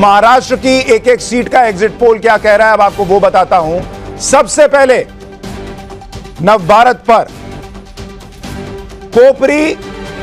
महाराष्ट्र की एक एक सीट का एग्जिट पोल क्या कह रहा है, अब आपको वो बताता हूं। सबसे पहले नवभारत पर कोपरी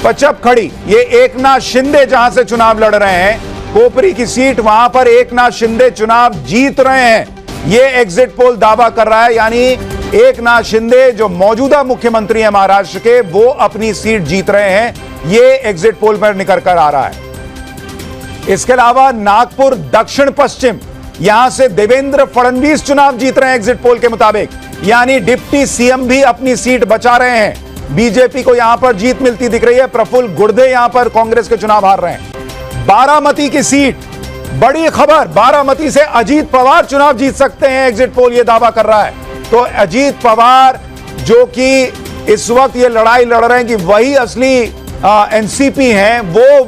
पचपखड़ी, ये एकनाथ शिंदे जहां से चुनाव लड़ रहे हैं, कोपरी की सीट, वहां पर एकनाथ शिंदे चुनाव जीत रहे हैं, ये एग्जिट पोल दावा कर रहा है। यानी एकनाथ शिंदे जो मौजूदा मुख्यमंत्री हैं महाराष्ट्र के, वो अपनी सीट जीत रहे हैं, ये एग्जिट पोल पर निकल कर आ रहा है। इसके अलावा नागपुर दक्षिण पश्चिम, यहां से देवेंद्र फडणवीस चुनाव जीत रहे हैं एग्जिट पोल के मुताबिक, यानी डिप्टी सीएम भी अपनी सीट बचा रहे हैं। बीजेपी को यहां पर जीत मिलती दिख रही है। प्रफुल्ल गुर्दे यहां पर कांग्रेस के चुनाव हार रहे हैं। बारामती की सीट, बड़ी खबर, बारामती से अजीत पवार चुनाव जीत सकते हैं, एग्जिट पोल यह दावा कर रहा है। तो अजीत पवार जो कि इस वक्त ये लड़ाई लड़ रहे हैं कि वही असली एनसीपी हैं, वो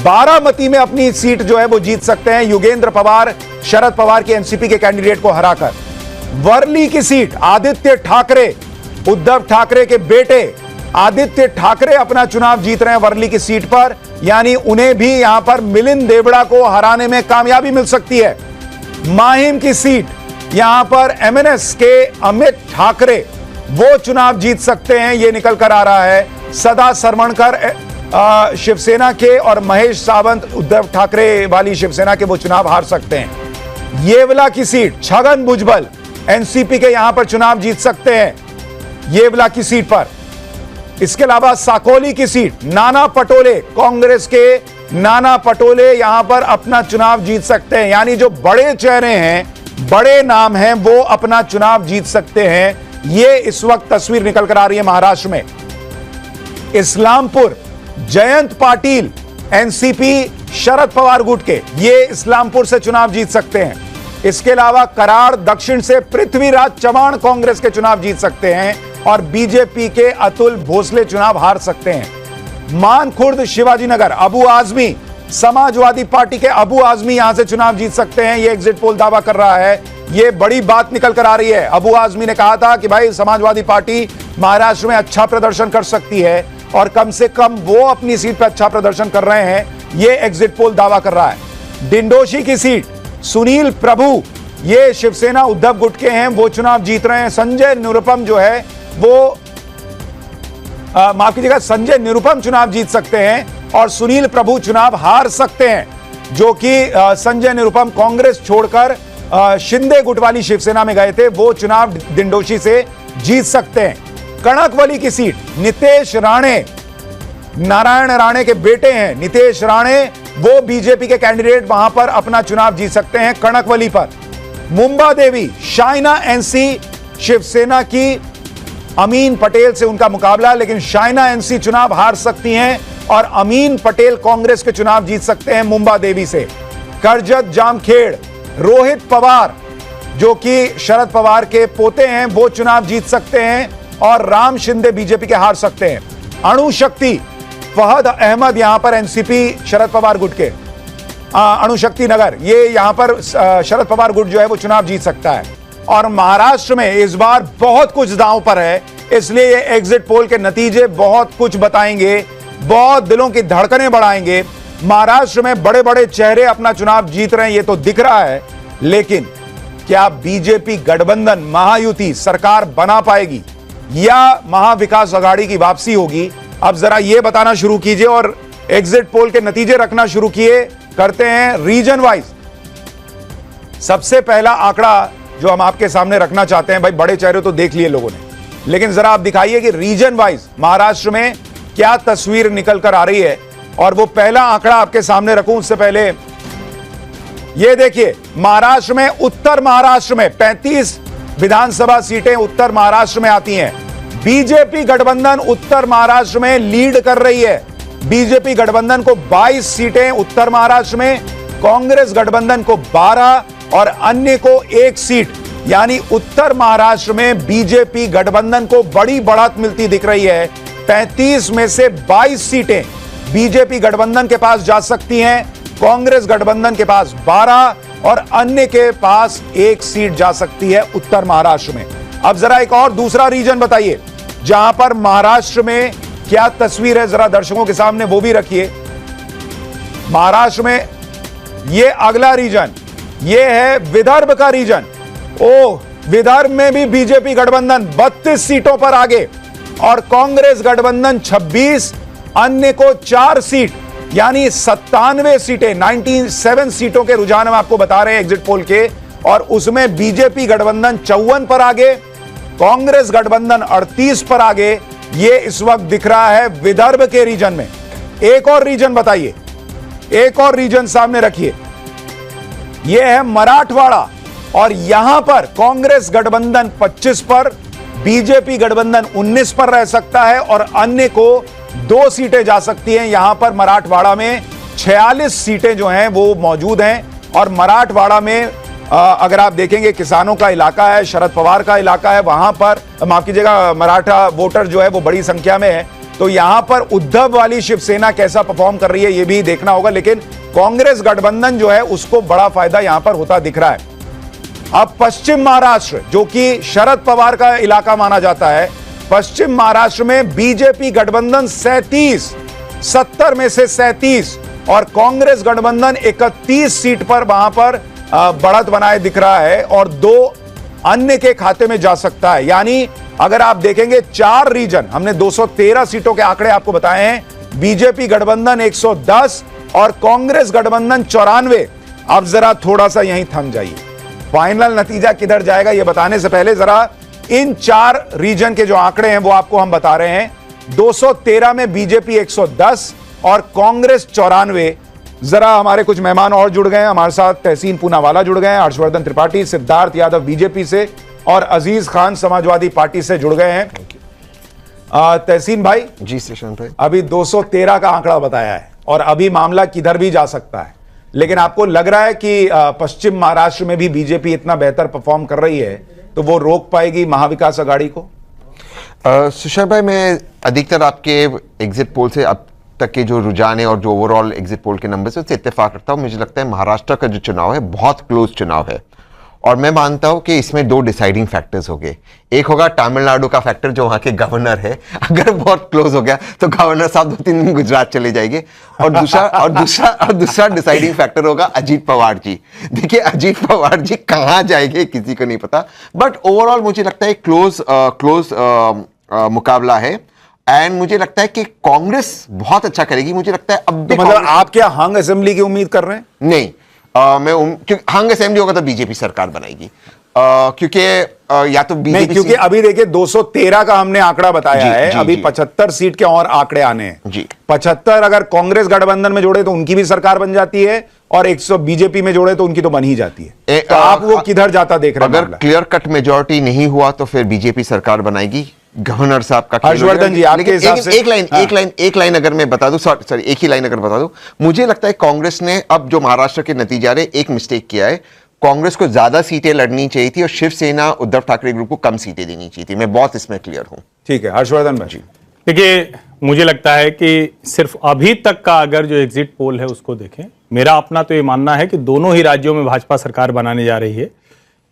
बारामती में अपनी सीट जो है वो जीत सकते हैं, युगेंद्र पवार शरद पवार की एनसीपी के कैंडिडेट को हराकर। वर्ली की सीट, आदित्य ठाकरे, उद्धव ठाकरे के बेटे आदित्य ठाकरे अपना चुनाव जीत रहे हैं वर्ली की सीट पर, यानी उन्हें भी यहां पर मिलिंद देवड़ा को हराने में कामयाबी मिल सकती है। माहिम की सीट, यहां पर एमएनएस के अमित ठाकरे वो चुनाव जीत सकते हैं, यह निकल कर आ रहा है। सदा सरवणकर शिवसेना के और महेश सावंत उद्धव ठाकरे वाली शिवसेना के वो चुनाव हार सकते हैं। येवला की सीट, छगन भुजबल एनसीपी के यहां पर चुनाव जीत सकते हैं येवला की सीट पर। इसके अलावा साकोली की सीट, नाना पटोले, कांग्रेस के नाना पटोले यहां पर अपना चुनाव जीत सकते हैं, यानी जो बड़े चेहरे हैं, बड़े नाम हैं, वो अपना चुनाव जीत सकते हैं। ये इस वक्त तस्वीर निकल कर आ रही है महाराष्ट्र में। इस्लामपुर, जयंत पाटिल एनसीपी शरद पवार गुट के, ये इस्लामपुर से चुनाव जीत सकते हैं। इसके अलावा कराड़ दक्षिण से पृथ्वीराज चव्हाण कांग्रेस के चुनाव जीत सकते हैं और बीजेपी के अतुल भोसले चुनाव हार सकते हैं। मानखुर्द शिवाजीनगर, अबू आजमी, समाजवादी पार्टी के अबू आजमी यहां से चुनाव जीत सकते हैं, यह एग्जिट पोल दावा कर रहा है। यह बड़ी बात निकल कर आ रही है। अबू आजमी ने कहा था कि भाई समाजवादी पार्टी महाराष्ट्र में अच्छा प्रदर्शन कर सकती है और कम से कम वो अपनी सीट पर अच्छा प्रदर्शन कर रहे हैं, यह एग्जिट पोल दावा कर रहा है। डिंडोशी की सीट, सुनील प्रभु, ये शिवसेना उद्धव गुट के हैं, वो चुनाव जीत रहे हैं। संजय निरुपम जो है वो माफ कीजिएगा, संजय निरुपम चुनाव जीत सकते हैं और सुनील प्रभु चुनाव हार सकते हैं, जो कि संजय निरुपम कांग्रेस छोड़कर शिंदे गुट वाली शिवसेना में गए थे, वो चुनाव डिंडोशी से जीत सकते हैं। कणकवली की सीट, नितेश राणे, नारायण राणे के बेटे हैं नितेश राणे, वो बीजेपी के कैंडिडेट वहां पर अपना चुनाव जीत सकते हैं कणकवली पर। मुंबा देवी, शाइना एनसी शिवसेना की अमीन पटेल से उनका मुकाबला, लेकिन शाइना एनसी चुनाव हार सकती हैं और अमीन पटेल कांग्रेस के चुनाव जीत सकते हैं मुंबा देवी से। करजत जामखेड़, रोहित पवार जो कि शरद पवार के पोते हैं, वो चुनाव जीत सकते हैं और राम शिंदे बीजेपी के हार सकते हैं। अणुशक्ति, फहद अहमद यहां पर एनसीपी शरद पवार गुट के, अणुशक्ति नगर, ये यहां पर शरद पवार गुट जो है वो चुनाव जीत सकता है। और महाराष्ट्र में इस बार बहुत कुछ दांव पर है, इसलिए ये एग्जिट पोल के नतीजे बहुत कुछ बताएंगे, बहुत दिलों की धड़कनें बढ़ाएंगे। महाराष्ट्र में बड़े बड़े चेहरे अपना चुनाव जीत रहे हैं, ये तो दिख रहा है, लेकिन क्या बीजेपी गठबंधन महायुति सरकार बना पाएगी या महाविकास आघाड़ी की वापसी होगी? अब जरा ये बताना शुरू कीजिए और एग्जिट पोल के नतीजे रखना शुरू किए। करते हैं रीजन वाइज। सबसे पहला आंकड़ा जो हम आपके सामने रखना चाहते हैं, भाई बड़े चेहरे तो देख लिए लोगों ने, लेकिन जरा आप दिखाइए कि रीजन वाइज महाराष्ट्र में क्या तस्वीर निकल कर आ रही है। और वो पहला आंकड़ा आपके सामने रखूं उससे पहले ये देखिए, महाराष्ट्र में, उत्तर महाराष्ट्र में 35 विधानसभा सीटें उत्तर महाराष्ट्र में आती हैं। बीजेपी गठबंधन उत्तर महाराष्ट्र में लीड कर रही है। बीजेपी गठबंधन को 22 सीटें उत्तर महाराष्ट्र में, कांग्रेस गठबंधन को 12 और अन्य को 1 सीट, यानी उत्तर महाराष्ट्र में बीजेपी गठबंधन को बड़ी बढ़त मिलती दिख रही है। 35 में से 22 सीटें बीजेपी गठबंधन के पास जा सकती हैं, कांग्रेस गठबंधन के पास 12 और अन्य के पास 1 सीट जा सकती है उत्तर महाराष्ट्र में। अब जरा एक और दूसरा रीजन बताइए जहां पर महाराष्ट्र में क्या तस्वीर है, जरा दर्शकों के सामने वो भी रखिए। महाराष्ट्र में ये अगला रीजन, ये है विदर्भ का रीजन। विदर्भ में भी बीजेपी गठबंधन 32 सीटों पर आगे और कांग्रेस गठबंधन 26, अन्य को 4 सीट, यानी 97 सीटें, 97 सीटों के रुझान हम आपको बता रहे हैं एग्जिट पोल के। और उसमें बीजेपी गठबंधन 54 पर आगे, कांग्रेस गठबंधन 38 पर आगे। ये इस वक्त दिख रहा है विदर्भ के रीजन में। एक और रीजन बताइए, एक और रीजन सामने रखिए, यह है मराठवाड़ा। और यहां पर कांग्रेस गठबंधन 25 पर, बीजेपी गठबंधन 19 पर रह सकता है और अन्य को 2 सीटें जा सकती हैं। यहां पर मराठवाड़ा में 46 सीटें जो हैं वो मौजूद हैं। और मराठवाड़ा में अगर आप देखेंगे किसानों का इलाका है, शरद पवार का इलाका है, वहां पर माफ कीजिएगा मराठा वोटर जो है वो बड़ी संख्या में है। तो यहां पर उद्धव वाली शिवसेना कैसा परफॉर्म कर रही है ये भी देखना होगा। लेकिन कांग्रेस गठबंधन जो है उसको बड़ा फायदा यहां पर होता दिख रहा है। अब पश्चिम महाराष्ट्र, जो कि शरद पवार का इलाका माना जाता है, पश्चिम महाराष्ट्र में बीजेपी गठबंधन 37, 70 में से 37 और कांग्रेस गठबंधन 31 सीट पर वहां पर बढ़त बनाए दिख रहा है और 2 अन्य के खाते में जा सकता है। यानी अगर आप देखेंगे 4 रीजन, हमने 213 सीटों के आंकड़े आपको बताए हैं, बीजेपी गठबंधन 110 और कांग्रेस गठबंधन 94। अब जरा थोड़ा सा यहीं थम जाइए, फाइनल नतीजा किधर जाएगा ये बताने से पहले जरा इन 4 रीजन के जो आंकड़े हैं वो आपको हम बता रहे हैं। 213 में बीजेपी 110 और कांग्रेस 94। जरा हमारे कुछ मेहमान और जुड़ गए हैं हमारे साथ। तहसीन पूनावाला जुड़ गए हैं, हर्षवर्धन त्रिपाठी, सिद्धार्थ यादव बीजेपी से और अजीज खान समाजवादी पार्टी से जुड़ गए हैं। तहसीन भाई जी, शेषन भाई, अभी 213 का आंकड़ा बताया है और अभी मामला किधर भी जा सकता है, लेकिन आपको लग रहा है कि पश्चिम महाराष्ट्र में भी बीजेपी इतना बेहतर परफॉर्म कर रही है तो वो रोक पाएगी महाविकास अघाड़ी को? सुशांत भाई, मैं अधिकतर आपके एग्जिट पोल से अब तक के जो रुझान है और जो ओवरऑल एग्जिट पोल के नंबर से उससे इत्तेफाक रखता हूं। मुझे लगता है महाराष्ट्र का जो चुनाव है बहुत क्लोज चुनाव है और मैं मानता हूं कि इसमें 2 डिसाइडिंग फैक्टर्स होंगे। एक होगा तमिलनाडु का फैक्टर, जो वहां के गवर्नर है, अगर बहुत क्लोज हो गया तो गवर्नर साहब 2-3 दिन गुजरात चले जाएंगे। और दूसरा डिसाइडिंग फैक्टर होगा अजीत पवार जी। देखिए अजीत पवार जी कहां जाएंगे किसी को नहीं पता, बट ओवरऑल मुझे लगता है क्लोज मुकाबला है। एंड मुझे लगता है कि कांग्रेस बहुत अच्छा करेगी। मुझे लगता है अब भी तो मतलब आप क्या हंग असेंबली की उम्मीद कर रहे हैं? नहीं, क्योंकि हंग असेंबली होगा तो बीजेपी सरकार बनाएगी, क्योंकि या तो बीजेपी, नहीं, क्योंकि अभी देखिए 213 का हमने आंकड़ा बताया है, अभी 75 सीट के और आंकड़े आने हैं जी। 75 अगर कांग्रेस गठबंधन में जोड़े तो उनकी भी सरकार बन जाती है और 100 बीजेपी में जोड़े तो उनकी तो बन ही जाती है। तो आप वो किधर जाता देख रहे हैं? अगर क्लियर कट मेजॉरिटी नहीं हुआ तो फिर बीजेपी सरकार बनाएगी। गवर्नर साहब का हर्षवर्धन जी आपके हिसाब से एक लाइन अगर मैं बता दूं, सॉरी एक ही लाइन अगर बता दूं, मुझे लगता है कांग्रेस ने अब जो महाराष्ट्र के नतीजे आ रहे एक मिस्टेक किया है। कांग्रेस को ज्यादा सीटें लड़नी चाहिए थी और शिवसेना उद्धव ठाकरे ग्रुप को कम सीटें देनी चाहिए थी। मैं बहुत इसमें क्लियर हूं। ठीक है हर्षवर्धन भाई। देखिए मुझे लगता है कि सिर्फ अभी तक का अगर जो एग्जिट पोल है उसको देखें, मेरा अपना तो ये मानना है कि दोनों ही राज्यों में भाजपा सरकार बनाने जा रही है।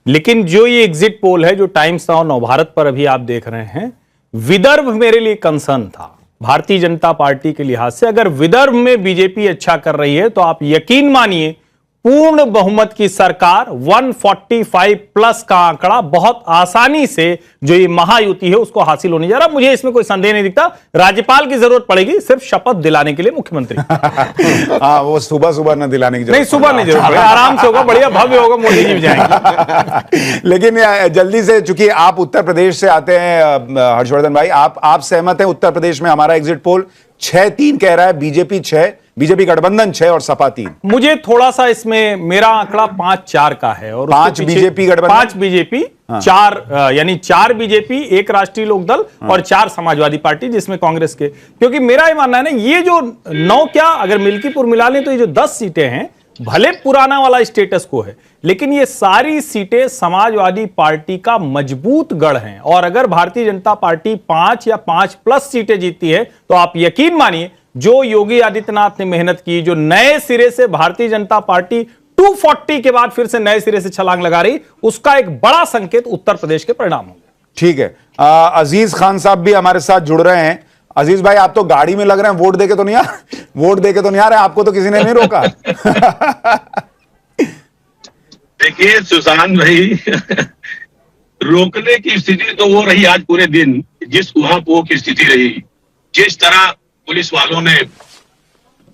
लेकिन जो ये एग्जिट पोल है जो टाइम्स नाउ नवभारत पर अभी आप देख रहे हैं, विदर्भ मेरे लिए कंसर्न था भारतीय जनता पार्टी के लिहाज से। अगर विदर्भ में बीजेपी अच्छा कर रही है तो आप यकीन मानिए पूर्ण बहुमत की सरकार 145 प्लस का आंकड़ा बहुत आसानी से जो ये महायुति है उसको हासिल होने जा रहा। मुझे इसमें कोई संदेह नहीं दिखता। राज्यपाल की जरूरत पड़ेगी सिर्फ शपथ दिलाने के लिए मुख्यमंत्री। हाँ, वो सुबह सुबह न दिलाने की जरूरत नहीं, सुबह नहीं जरूरत पड़ेगी, आराम से होगा, बढ़िया भव्य होगा, मोदी जी भी जाएंगे। लेकिन जल्दी से, चूंकि आप उत्तर प्रदेश से आते हैं हर्षवर्धन भाई, आप सहमत हैं? उत्तर प्रदेश में हमारा एग्जिट पोल 6-3 कह रहा है, बीजेपी 6, बीजेपी गठबंधन 6 और सपा 3। मुझे थोड़ा सा इसमें मेरा आंकड़ा 5-4 का है और 5 बीजेपी गठबंधन, 5 बीजेपी, 4 यानी 4 बीजेपी, 1 राष्ट्रीय लोकदल और 4 समाजवादी पार्टी जिसमें कांग्रेस के। क्योंकि मेरा ये मानना है ना, ये जो 9 क्या अगर मिल्कीपुर मिला लें तो ये जो 10 सीटें हैं, भले पुराना वाला स्टेटस को है लेकिन ये सारी सीटें समाजवादी पार्टी का मजबूत गढ़ हैं। और अगर भारतीय जनता पार्टी 5 या 5+ सीटें जीतती है तो आप यकीन मानिए जो योगी आदित्यनाथ ने मेहनत की, जो नए सिरे से भारतीय जनता पार्टी 240 के बाद फिर से नए सिरे से छलांग लगा रही, उसका एक बड़ा संकेत उत्तर प्रदेश के परिणाम होंगे। ठीक है, अजीज खान साहब भी हमारे साथ जुड़ रहे हैं। अजीज भाई, आप तो गाड़ी में लग रहे हैं, वोट देके तो नहीं वोट देके तो नहीं आ रहे, आपको तो किसी ने नहीं रोका। देखिए सुशांत भाई, रोकने की स्थिति तो वो रही आज पूरे दिन, जिस उहापोह की स्थिति रही, जिस तरह पुलिस वालों ने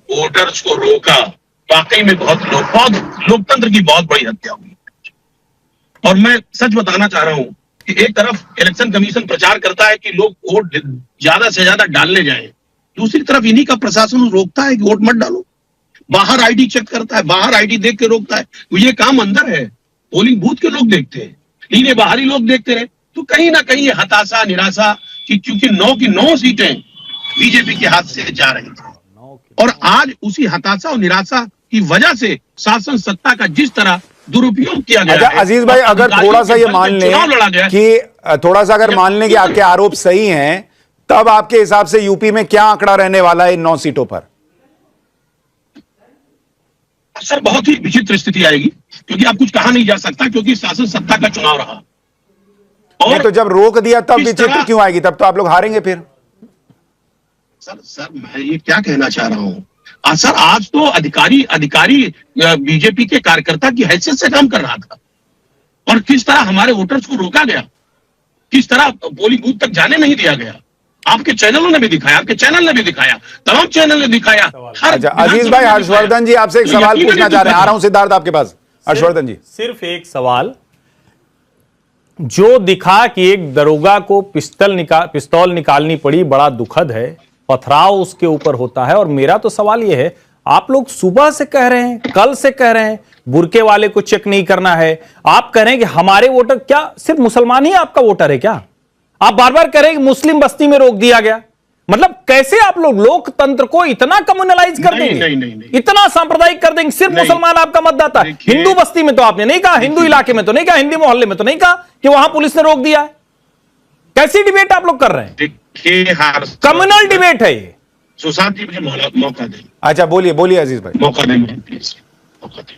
वोटर्स को रोका, वाकई में बहुत लोकतंत्र की बहुत बड़ी हत्या हुई। और मैं सच बताना चाह रहा हूं कि एक तरफ इलेक्शन कमीशन प्रचार करता है कि लोग वोट ज्यादा से ज्यादा डालने जाएं, दूसरी तरफ इन्हीं का प्रशासन रोकता है कि वोट मत डालो, बाहर आईडी चेक करता है, बाहर आईडी देख के रोकता है। तो ये काम अंदर है, पोलिंग बूथ के लोग देखते हैं, इन्हें बाहरी लोग देखते रहे। तो कहीं ना कहीं ये हताशा, निराशा कि क्योंकि 9 की 9 सीटें बीजेपी के हाथ से जा रही थी, और आज उसी हताशा और निराशा की वजह से शासन सत्ता का जिस तरह दुरुपयोग किया गया अच्छा है, अजीज भाई, अगर थोड़ा सा ये मान लें कि थोड़ा सा अगर मान लें कि आपके आरोप सही हैं, तब आपके हिसाब से यूपी में क्या आंकड़ा रहने वाला है इन 9 सीटों पर? सर बहुत ही विचित्र स्थिति आएगी, क्योंकि आप कुछ कहा नहीं जा सकता, क्योंकि शासन सत्ता का चुनाव रहा। और तो जब रोक दिया तब विचित्र क्यों आएगी? तब तो आप लोग हारेंगे फिर। सर मैं ये क्या कहना चाह रहा हूं, सर आज तो अधिकारी बीजेपी के कार्यकर्ता की हैसियत से काम कर रहा था, और किस तरह हमारे वोटर्स को रोका गया, किस तरह पोलिंग बूथ तक जाने नहीं दिया गया। आपके चैनलों ने भी दिखाया, आपके चैनल ने भी दिखाया, तमाम चैनल ने दिखाया। अच्छा अजीज भाई, हर्षवर्धन जी आपसे एक सवाल पूछना चाह रहे हैं। आ रहा हूं सिद्धार्थ आपके पास। हर्षवर्धन जी, सिर्फ एक सवाल, जो दिखा कि एक दरोगा को पिस्तौल निकालनी पड़ी, बड़ा दुखद है, पथराव उसके ऊपर होता है। और मेरा तो सवाल यह है, आप लोग सुबह से कह रहे हैं, कल से कह रहे हैं बुरके वाले को चेक नहीं करना है, आप कह रहे हैं कि हमारे वोटर, क्या सिर्फ मुसलमान ही आपका वोटर है क्या? आप बार बार कह रहे हैं कि मुस्लिम बस्ती में रोक दिया गया, मतलब कैसे आप लोग लोकतंत्र को इतना कम्युनलाइज कर देंगे? नहीं। इतना सांप्रदायिक कर देंगे? सिर्फ मुसलमान आपका मतदाता है। हिंदू बस्ती में तो आपने नहीं कहा, हिंदू इलाके में तो नहीं कहा, हिंदी मोहल्ले में तो नहीं कहा कि वहां पुलिस ने रोक दिया है। कैसी डिबेट आप लोग कर रहे हैं? कम्युनल डिबेट है ये। सुशांत जी मुझे मौका दें। अच्छा बोलिए अजीज भाई, मौका दें मुझे प्लीज, मौका दें।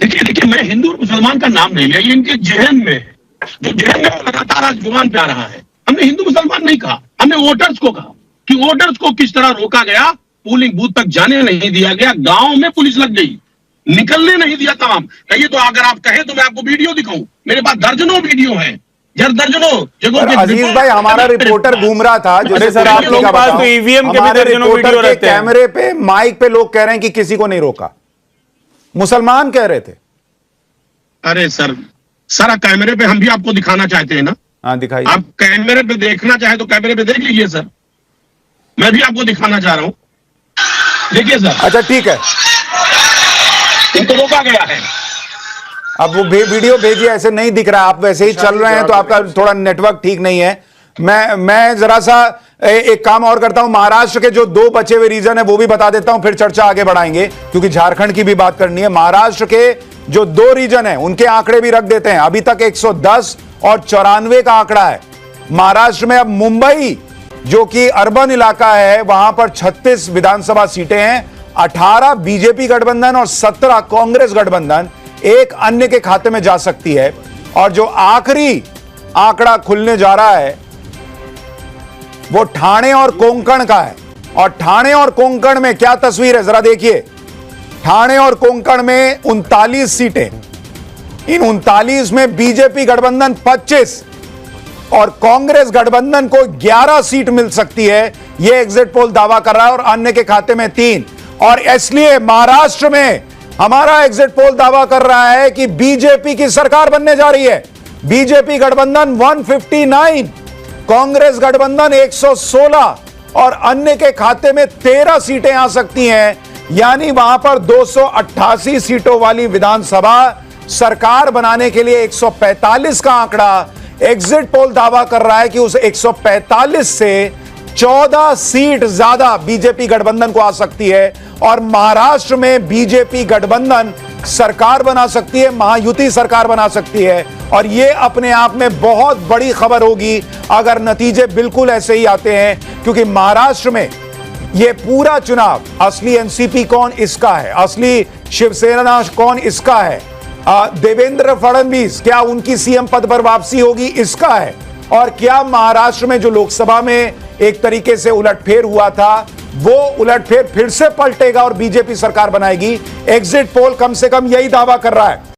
देखिए मैं हिंदू और मुसलमान का नाम नहीं लिया, ये इनके जहन में है, जो जहन में लगातार आज जुबान पे आ रहा है। हमने हिंदू मुसलमान नहीं कहा, हमने वोटर्स को कहा कि वोटर्स को किस तरह रोका गया, पोलिंग बूथ तक जाने नहीं दिया गया, गांव में पुलिस लग गई, निकलने नहीं दिया तमाम। कहिए तो अगर आप कहें तो मैं आपको वीडियो दिखाऊं, मेरे पास दर्जनों वीडियो हैं, दर्जनों जगहों। अजीज भाई, हमारा रिपोर्टर घूम रहा था, जैसे सर आप लोगों के पास तो ईवीएम के भी दर्जनों वीडियो रहते हैं। कैमरे पे, माइक पे लोग कह रहे हैं कि किसी को नहीं रोका, मुसलमान कह रहे थे। अरे सर कैमरे पे हम भी आपको दिखाना चाहते हैं ना। हाँ दिखाइए। आप कैमरे पे देखना चाहे तो कैमरे पे देख लीजिए सर, मैं भी आपको दिखाना चाह रहा हूं, देखिए सर। अच्छा ठीक है, इनको रोका गया है। अब वो वीडियो भेजिए, ऐसे नहीं दिख रहा, आप वैसे ही चल रहे हैं तो आपका थोड़ा नेटवर्क ठीक नहीं है। मैं जरा सा एक काम और करता हूं, महाराष्ट्र के जो 2 बचे हुए रीजन है वो भी बता देता हूं, फिर चर्चा आगे बढ़ाएंगे, क्योंकि झारखंड की भी बात करनी है। महाराष्ट्र के जो 2 रीजन है उनके आंकड़े भी रख देते हैं। अभी तक 110 और 94 का आंकड़ा है महाराष्ट्र में। अब मुंबई जो कि अर्बन इलाका है, वहां पर 36 विधानसभा सीटें हैं, 18 बीजेपी गठबंधन और 17 कांग्रेस गठबंधन एक अन्य के खाते में जा सकती है। और जो आखिरी आंकड़ा खुलने जा रहा है वो ठाणे और कोंकण का है। और ठाणे और कोंकण में क्या तस्वीर है जरा देखिए। ठाणे और कोंकण में 39 सीटें, इन 39 में बीजेपी गठबंधन 25 और कांग्रेस गठबंधन को 11 सीट मिल सकती है, यह एग्जिट पोल दावा कर रहा है, और अन्य के खाते में 3। और इसलिए महाराष्ट्र में हमारा एग्जिट पोल दावा कर रहा है कि बीजेपी की सरकार बनने जा रही है। बीजेपी गठबंधन 159, कांग्रेस गठबंधन 116 और अन्य के खाते में 13 सीटें आ सकती हैं। यानी वहां पर 288 सीटों वाली विधानसभा सरकार बनाने के लिए 145 का आंकड़ा एग्जिट पोल दावा कर रहा है कि उस 145 से 14 सीट ज्यादा बीजेपी गठबंधन को आ सकती है। और महाराष्ट्र में बीजेपी गठबंधन सरकार बना सकती है, महायुति सरकार बना सकती है। और यह अपने आप में बहुत बड़ी खबर होगी अगर नतीजे बिल्कुल ऐसे ही आते हैं, क्योंकि महाराष्ट्र में यह पूरा चुनाव असली एनसीपी कौन इसका है, असली शिवसेना कौन इसका है, देवेंद्र फडणवीस क्या उनकी सीएम पद पर वापसी होगी इसका है, और क्या महाराष्ट्र में जो लोकसभा में एक तरीके से उलटफेर हुआ था, वो उलटफेर फिर से पलटेगा और बीजेपी सरकार बनाएगी। एग्जिट पोल कम से कम यही दावा कर रहा है।